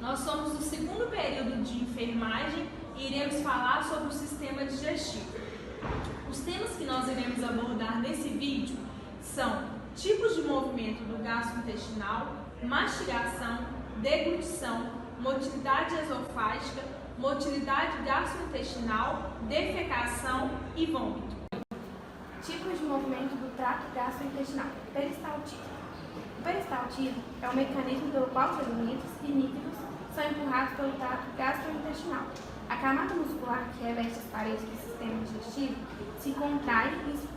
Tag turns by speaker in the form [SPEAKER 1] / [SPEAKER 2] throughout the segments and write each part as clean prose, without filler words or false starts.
[SPEAKER 1] Nós somos do segundo período de enfermagem e iremos falar sobre o sistema digestivo. Os temas que nós iremos abordar nesse vídeo são tipos de movimento do gastrointestinal, mastigação, deglutição, motilidade esofágica, motilidade gastrointestinal, defecação e vômito.
[SPEAKER 2] Tipos de movimento do trato gastrointestinal. Peristaltismo. O peristaltismo é o mecanismo pelo qual os alimentos e líquidos são empurrados pelo trato gastrointestinal. A camada muscular que reveste as paredes do sistema digestivo se contrai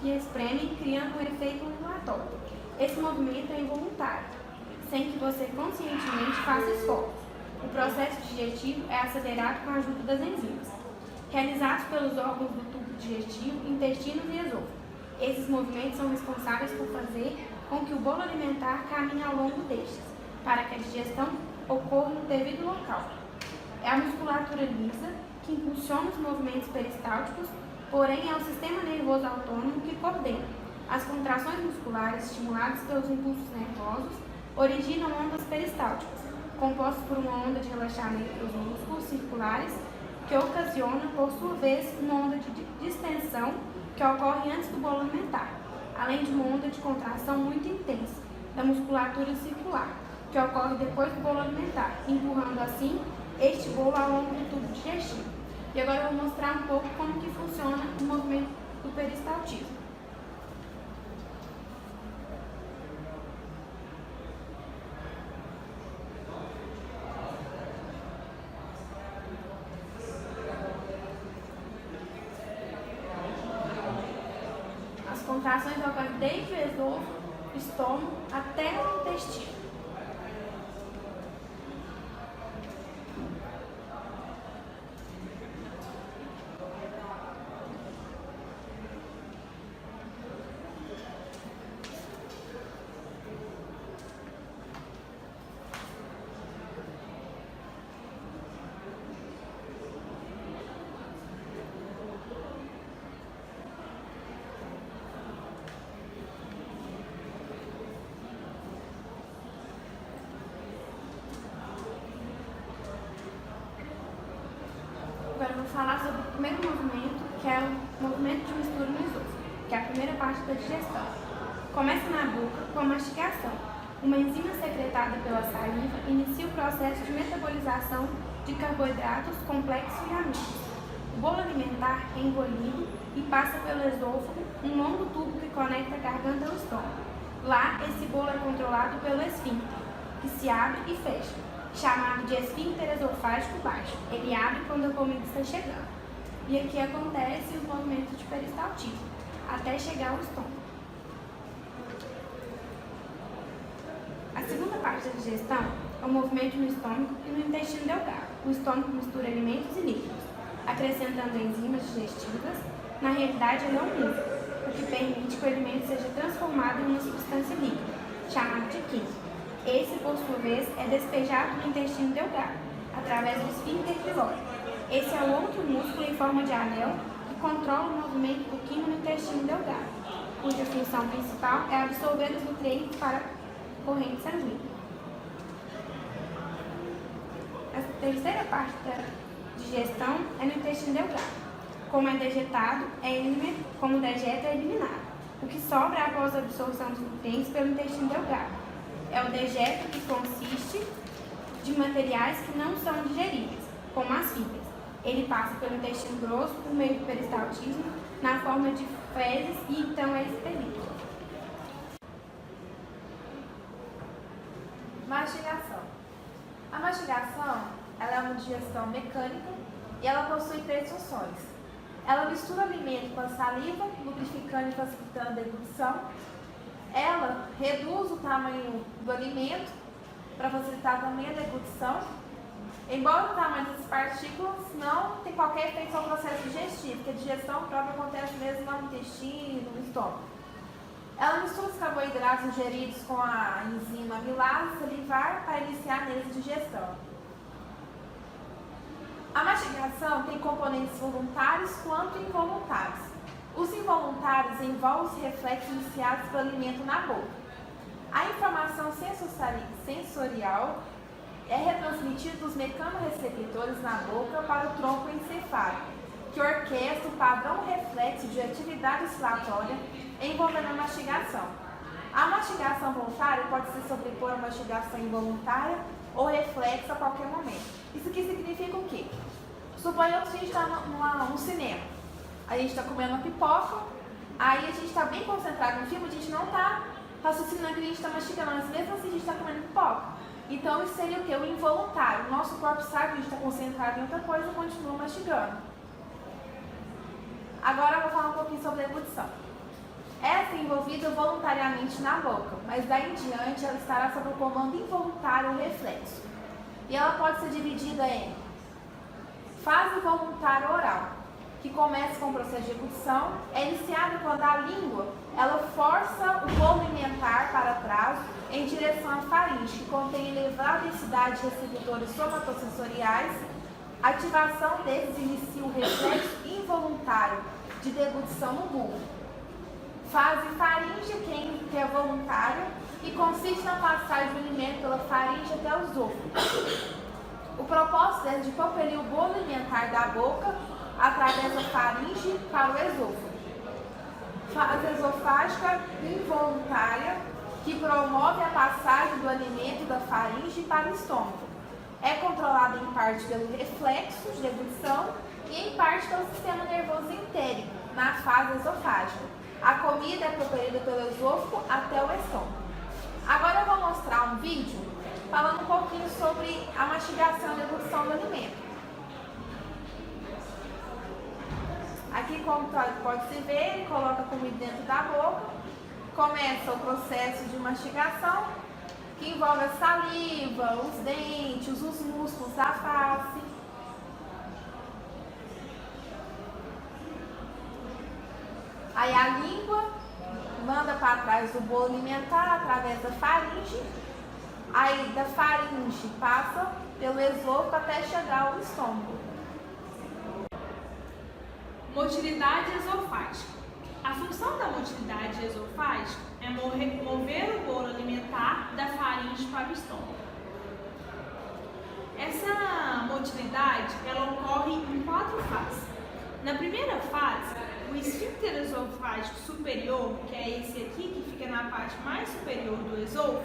[SPEAKER 2] e espreme, criando um efeito ondulatório. Esse movimento é involuntário, sem que você conscientemente faça esforço. O processo digestivo é acelerado com a ajuda das enzimas, realizados pelos órgãos do tubo digestivo, intestinos e esôfago. Esses movimentos são responsáveis por fazer com que o bolo alimentar caminhe ao longo destes, para que a digestão ocorra no devido local. É a musculatura lisa que impulsiona os movimentos peristálticos, porém é o sistema nervoso autônomo que coordena. As contrações musculares estimuladas pelos impulsos nervosos originam ondas peristálticas, compostas por uma onda de relaxamento dos músculos circulares, que ocasiona, por sua vez, uma onda de distensão que ocorre antes do bolo alimentar, além de uma onda de contração muito intensa da musculatura circular, que ocorre depois do bolo alimentar, empurrando assim este bolo ao longo do tubo digestivo. E agora eu vou mostrar um pouco como que funciona o movimento do peristaltismo. As contrações ocorrem desde o esôfago, estômago até o intestino. Agora eu vou falar sobre o primeiro movimento, que é o movimento de mistura no esôfago, que é a primeira parte da digestão. Começa na boca com a mastigação. Uma enzima secretada pela saliva inicia o processo de metabolização de carboidratos complexos e amínicos. O bolo alimentar é engolido e passa pelo esôfago, um longo tubo que conecta a garganta ao estômago. Lá, esse bolo é controlado pelo esfíncter, que se abre e fecha, chamado de esfíncter esofágico baixo. Ele abre quando a comida está chegando. E aqui acontece os movimentos de peristaltismo, até chegar ao estômago. A segunda parte da digestão é o movimento no estômago e no intestino delgado. O estômago mistura alimentos e líquidos, acrescentando enzimas digestivas. Na realidade, ele é um músculo, o que permite que o alimento seja transformado em uma substância líquida, chamada de química. Esse, por sua vez, é despejado no intestino delgado, através do esfíncter pilórico. Esse é o outro músculo em forma de anel que controla o movimento do quimo no intestino delgado, cuja função principal é absorver os nutrientes para a corrente sanguínea. A terceira parte da digestão é no intestino delgado. Como dejeta é eliminado. O que sobra após a absorção dos nutrientes pelo intestino delgado é o dejeto, que consiste de materiais que não são digeríveis, como as fibras. Ele passa pelo intestino grosso por meio do peristaltismo na forma de fezes e então é expelido.
[SPEAKER 3] Mastigação. A mastigação ela é uma digestão mecânica e ela possui três funções. Ela mistura o alimento com a saliva, lubrificando e facilitando a deglutição. Ela reduz o tamanho do alimento para facilitar também a deglutição. Embora o tamanho dessas partículas não tem qualquer efeito sobre o processo digestivo, porque a digestão própria acontece mesmo no intestino, no estômago. Ela mistura os carboidratos ingeridos com a enzima amilase salivar para iniciar neles a digestão. A mastigação tem componentes voluntários quanto involuntários. Os involuntários envolvem os reflexos iniciados pelo alimento na boca. A informação sensorial é retransmitida sentido dos mecanorreceptores na boca para o tronco encefálico, que orquestra o padrão reflexo de atividade oscilatória envolvendo a mastigação. A mastigação voluntária pode se sobrepor à mastigação involuntária ou reflexa a qualquer momento. Isso aqui significa o quê? Suponhamos que a gente está no cinema, a gente está comendo uma pipoca, aí a gente está bem concentrado no filme, a gente não está raciocinando que a gente está mastigando, mas mesmo assim a gente está comendo pipoca. Então isso seria o quê? O involuntário. O nosso corpo sabe que a gente está concentrado em outra coisa e continua mastigando. Agora eu vou falar um pouquinho sobre a deglutição. Essa é envolvida voluntariamente na boca, mas daí em diante ela estará sob o comando involuntário ou reflexo. E ela pode ser dividida em fase voluntária oral, que começa com o processo de deglutição, é iniciada quando a língua ela força o bolo alimentar para trás em direção à faringe, que contém elevada densidade de receptores somatosensoriais. A ativação deles inicia o reflexo involuntário de deglutição no bulbo. Fase faríngea, que é voluntária, e consiste na passagem do alimento pela faringe até o esôfago. O propósito é de propelir o bolo alimentar da boca através da faringe para o esôfago. Fase esofágica involuntária, que promove a passagem do alimento da faringe para o estômago. É controlada em parte pelo reflexo de deglutição e em parte pelo sistema nervoso entérico, na fase esofágica. A comida é propelida pelo esôfago até o estômago. Agora eu vou mostrar um vídeo falando um pouquinho sobre a mastigação e a deglutição do alimento. Aqui, como pode se ver, ele coloca a comida dentro da boca, começa o processo de mastigação, que envolve a saliva, os dentes, os músculos da face. Aí a língua manda para trás do bolo alimentar através da faringe. Aí da faringe passa pelo esôfago até chegar ao estômago.
[SPEAKER 1] Motilidade esofágica. A função da motilidade esofágica é mover o bolo alimentar da faringe para o estômago. Essa motilidade ela ocorre em 4 fases. Na primeira fase, o esfíncter esofágico superior, que é esse aqui, que fica na parte mais superior do esôfago,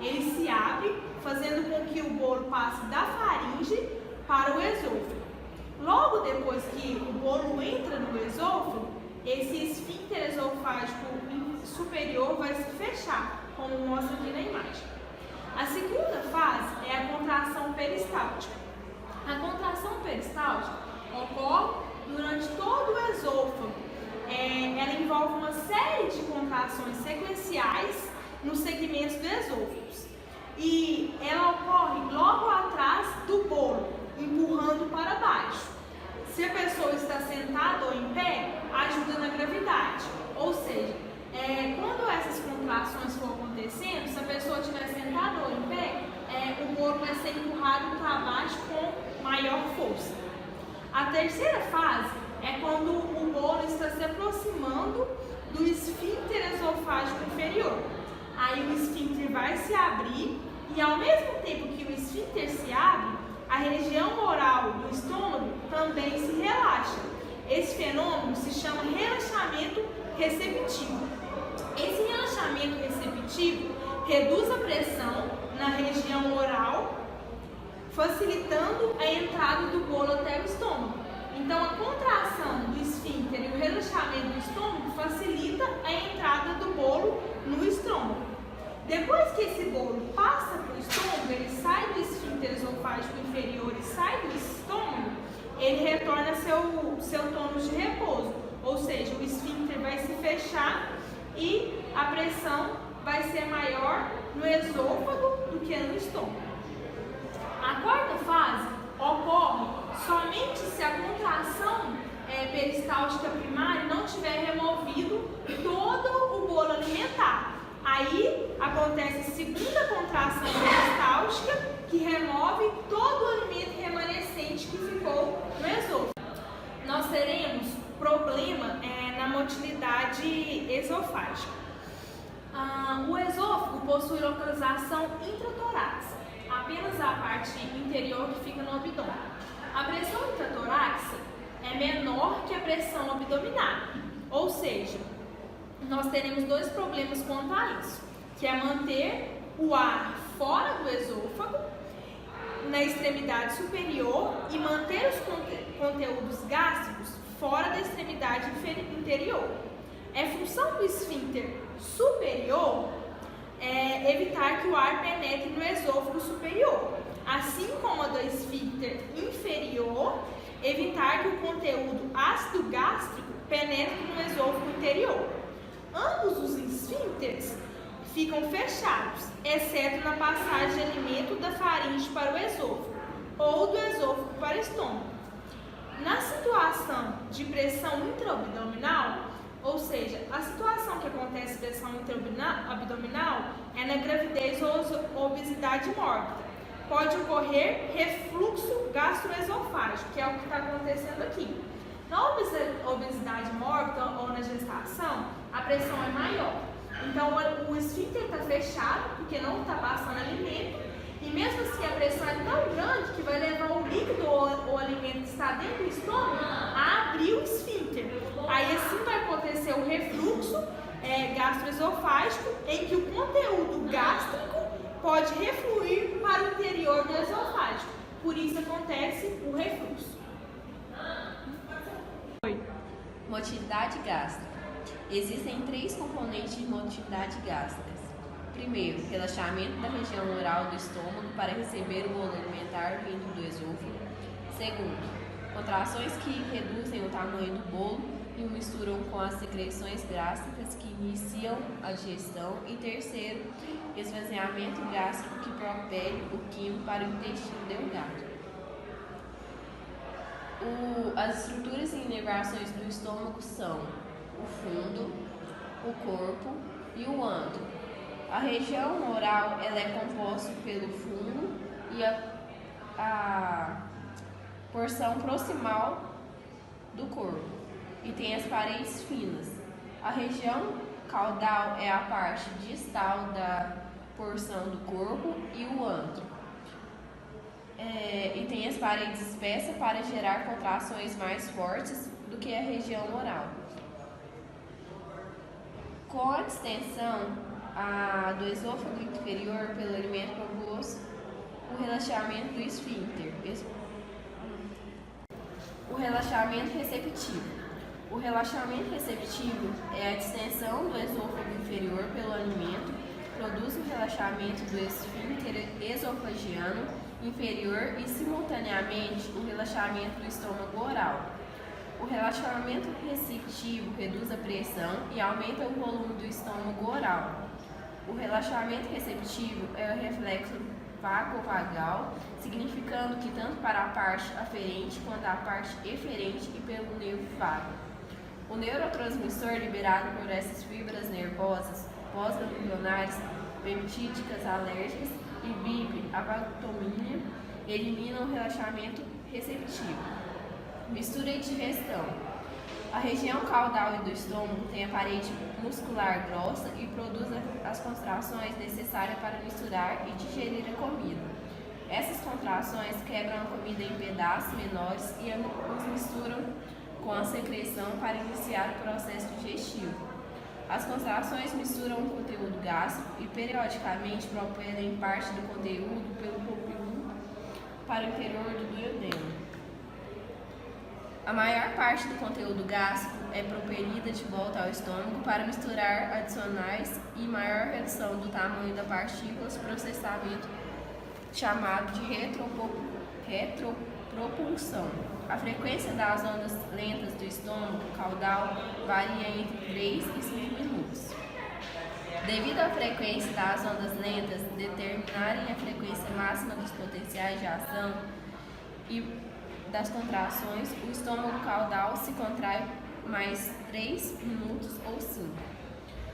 [SPEAKER 1] ele se abre, fazendo com que o bolo passe da faringe para o esôfago. Logo depois que o bolo entra no esôfago, esse esfíncter esofágico superior vai se fechar, como mostra aqui na imagem. A segunda fase é a contração peristáltica. A contração peristáltica ocorre durante todo o esôfago. Ela envolve uma série de contrações sequenciais nos segmentos do esôfago. E ela ocorre logo atrás do bolo, empurrando para baixo. Se a pessoa está sentada ou em pé, ajuda na gravidade. Ou seja, quando essas contrações for acontecendo, se a pessoa estiver sentada ou em pé, o bolo vai ser empurrado para baixo com maior força. A terceira fase é quando o bolo está se aproximando do esfíncter esofágico inferior. Aí o esfíncter vai se abrir e ao mesmo tempo que o esfíncter se abre, a região oral do estômago também se relaxa. Esse fenômeno se chama relaxamento receptivo. Esse relaxamento receptivo reduz a pressão na região oral, facilitando a entrada do bolo até o estômago. Então, a contração do esfíncter e o relaxamento do estômago facilita a entrada do bolo no estômago. Depois que esse bolo passa para o estômago, ele sai do esfíncter esofágico inferior e sai do estômago, ele retorna seu tônus de repouso, ou seja, o esfíncter vai se fechar e a pressão vai ser maior no esôfago do que no estômago. A quarta fase ocorre somente se a contração peristáltica primária não tiver removido todo o bolo alimentar. Aí acontece a segunda contração peristáltica, que remove todo o alimento remanescente que ficou no esôfago. Nós teremos problema na motilidade esofágica. O esôfago possui localização intratorácica. Apenas a parte interior fica no abdômen. A pressão intratorácica é menor que a pressão abdominal, ou seja, nós teremos dois problemas quanto a isso, que é manter o ar fora do esôfago, na extremidade superior, e manter os conteúdos gástricos fora da extremidade interior. É função do esfíncter superior evitar que o ar penetre no esôfago superior, assim como a do esfíncter inferior, evitar que o conteúdo ácido gástrico penetre no esôfago interior. Ambos os esfíncteres ficam fechados, exceto na passagem de alimento da faringe para o esôfago ou do esôfago para o estômago. Na situação de pressão intraabdominal, ou seja, a situação que acontece pressão intraabdominal é na gravidez ou obesidade mórbida. Pode ocorrer refluxo gastroesofágico, que é o que está acontecendo aqui. Na obesidade mórbida ou na gestação, a pressão é maior. Então, o esfíncter está fechado, porque não está passando alimento, e mesmo assim a pressão é tão grande que vai levar o líquido ou o alimento que está dentro do estômago a abrir o esfíncter. Aí assim vai acontecer o refluxo gastroesofágico, em que o conteúdo gástrico pode refluir para o interior do esofágico. Por isso acontece o refluxo.
[SPEAKER 4] Motilidade gástrica. Existem três componentes de motilidade gástrica. Primeiro, relaxamento da região oral do estômago para receber o bolo alimentar vindo do esôfago. Segundo, contrações que reduzem o tamanho do bolo e o misturam com as secreções gástricas que iniciam a digestão. E terceiro, esvaziamento gástrico que propele o quimo para o intestino delgado. As estruturas e inervações do estômago são o fundo, o corpo e o antro. A região oral ela é composta pelo fundo e a porção proximal do corpo, e tem as paredes finas. A região caudal é a parte distal da porção do corpo e o antro. E tem as paredes espessas para gerar contrações mais fortes do que a região oral. Com a distensão do esôfago inferior pelo alimento proposto, o relaxamento do esfíncter. O relaxamento receptivo. O relaxamento receptivo é a distensão do esôfago inferior pelo alimento, produz o relaxamento do esfíncter esofagiano inferior e, simultaneamente, o relaxamento do estômago oral. O relaxamento receptivo reduz a pressão e aumenta o volume do estômago oral. O relaxamento receptivo é o reflexo vagovagal, significando que tanto para a parte aferente quanto a parte eferente e pelo nervo vago. O neurotransmissor liberado por essas fibras nervosas pós-ganglionares, peptídicas alérgicas e bibliaptomia eliminam o relaxamento receptivo. Mistura e digestão. A região caudal e do estômago tem a parede muscular grossa e produz as contrações necessárias para misturar e digerir a comida. Essas contrações quebram a comida em pedaços menores e os misturam com a secreção para iniciar o processo digestivo. As contrações misturam o conteúdo gástrico e periodicamente propelem parte do conteúdo pelo púlpito para o interior do duodeno. A maior parte do conteúdo gástrico é propelida de volta ao estômago para misturar adicionais e maior redução do tamanho da partículas, processamento chamado de retropropulsão. A frequência das ondas lentas do estômago caudal varia entre 3 e 5 minutos. Devido à frequência das ondas lentas determinarem a frequência máxima dos potenciais de ação e das contrações, o estômago caudal se contrai mais 3 minutos ou 5.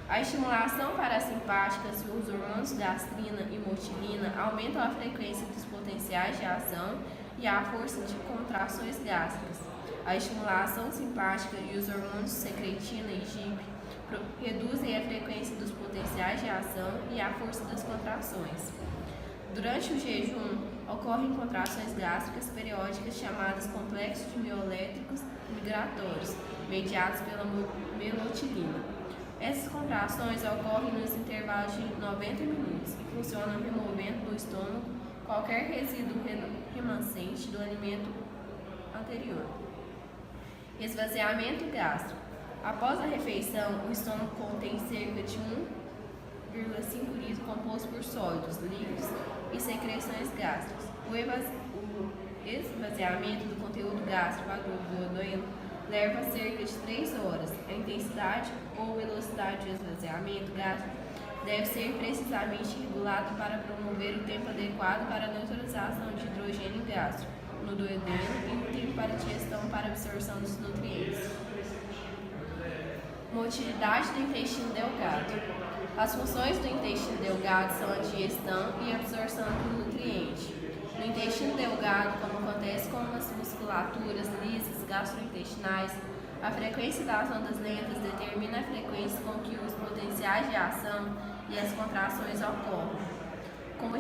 [SPEAKER 4] A estimulação parasimpática e os hormônios gastrina e motilina aumentam a frequência dos potenciais de ação e a força de contrações gástricas. A estimulação simpática e os hormônios secretina e GIP reduzem a frequência dos potenciais de ação e a força das contrações. Durante o jejum, ocorrem contrações gástricas periódicas chamadas complexos mioelétricos migratórios, mediados pela melotilina. Essas contrações ocorrem nos intervalos de 90 minutos e funcionam removendo do estômago qualquer resíduo remanescente do alimento anterior. Esvaziamento gástrico. Após a refeição, o estômago contém cerca de 1,5 litros composto por sólidos, líquidos e secreções gástricas. O esvaziamento do conteúdo gástrico agudo do duodeno leva cerca de 3 horas. A intensidade ou velocidade do esvaziamento gástrico deve ser precisamente regulada para promover o tempo adequado para a neutralização de hidrogênio gástrico no duodeno e o tempo para digestão para absorção dos nutrientes. Motilidade do intestino delgado. As funções do intestino delgado são a digestão e a absorção do nutriente. No intestino delgado, como acontece com as musculaturas lisas gastrointestinais, a frequência das ondas lentas determina a frequência com que os potenciais de ação e as contrações ocorrem. Como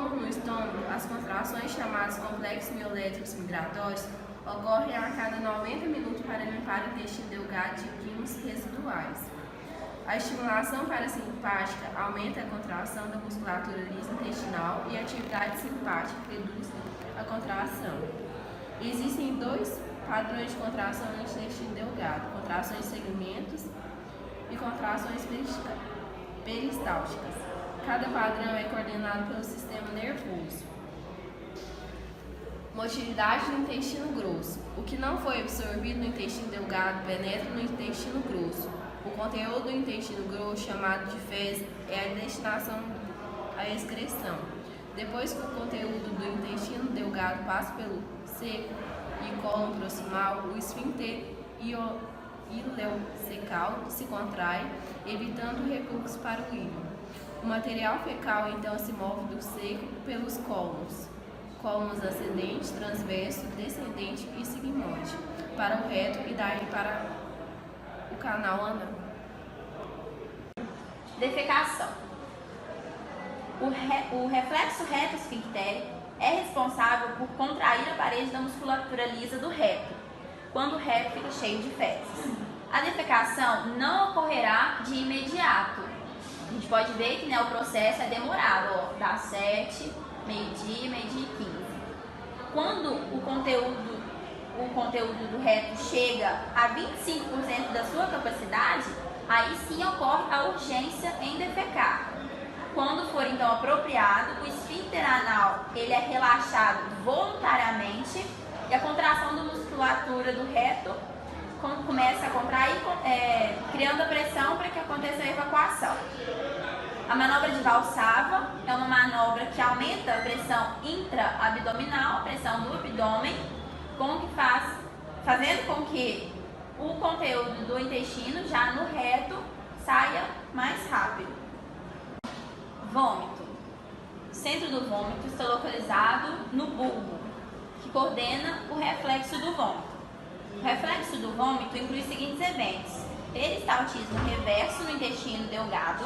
[SPEAKER 4] no estômago, as contrações chamadas complexos mioelétricos migratórios ocorrem a cada 90 minutos para limpar o intestino delgado de químicos residuais. A estimulação parasimpática aumenta a contração da musculatura lisa intestinal e a atividade simpática reduz a contração. Existem 2 padrões de contração no intestino delgado: contrações de segmentos e contrações peristálticas. Cada padrão é coordenado pelo sistema nervoso. Motilidade do intestino grosso. O que não foi absorvido no intestino delgado penetra no intestino grosso. O conteúdo do intestino grosso, chamado de fezes, é a destinação à excreção. Depois que o conteúdo do intestino delgado passa pelo seco e cólon proximal, o esfíncter ileocecal se contrai, evitando o refluxo para o íleon. O material fecal então se move do seco pelos cólons ascendente, transverso, descendente e sigmoide, para o reto e daí para o canal anal.
[SPEAKER 5] Defecação. O reflexo reto esfinctere é responsável por contrair a parede da musculatura lisa do reto, quando o reto fica cheio de fezes. A defecação não ocorrerá de imediato. A gente pode ver que o processo é demorado, das 7, meio-dia e 15. Quando o conteúdo do reto chega a 25% da sua capacidade, aí sim ocorre a urgência em defecar. Quando for então apropriado, o esfíncter anal ele é relaxado voluntariamente e a contração da musculatura do reto começa a contrair, criando a pressão para que aconteça a evacuação. A manobra de Valsalva é uma manobra que aumenta a pressão intra-abdominal, a pressão do abdômen, fazendo com que o conteúdo do intestino, já no reto, saia mais rápido. Vômito. O centro do vômito está localizado no bulbo, que coordena o reflexo do vômito. O reflexo do vômito inclui os seguintes eventos: peristaltismo reverso no intestino delgado,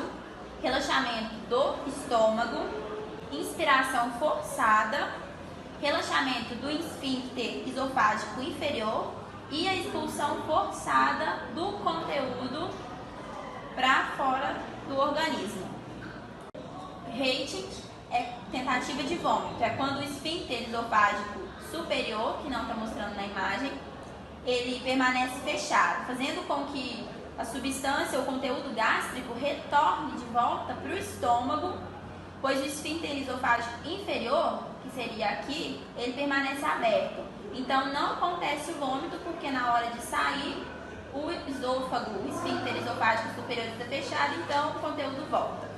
[SPEAKER 5] relaxamento do estômago, inspiração forçada, relaxamento do esfíncter esofágico inferior e a expulsão forçada do conteúdo para fora do organismo. Rating é tentativa de vômito, é quando o esfíncter esofágico superior, que não está mostrando na imagem, ele permanece fechado, fazendo com que a substância, o conteúdo gástrico, retorne de volta para o estômago, pois o esfíncter esofágico inferior, que seria aqui, ele permanece aberto. Então não acontece o vômito, porque na hora de sair, o esôfago, o esfíncter esofágico superior está fechado, então o conteúdo volta.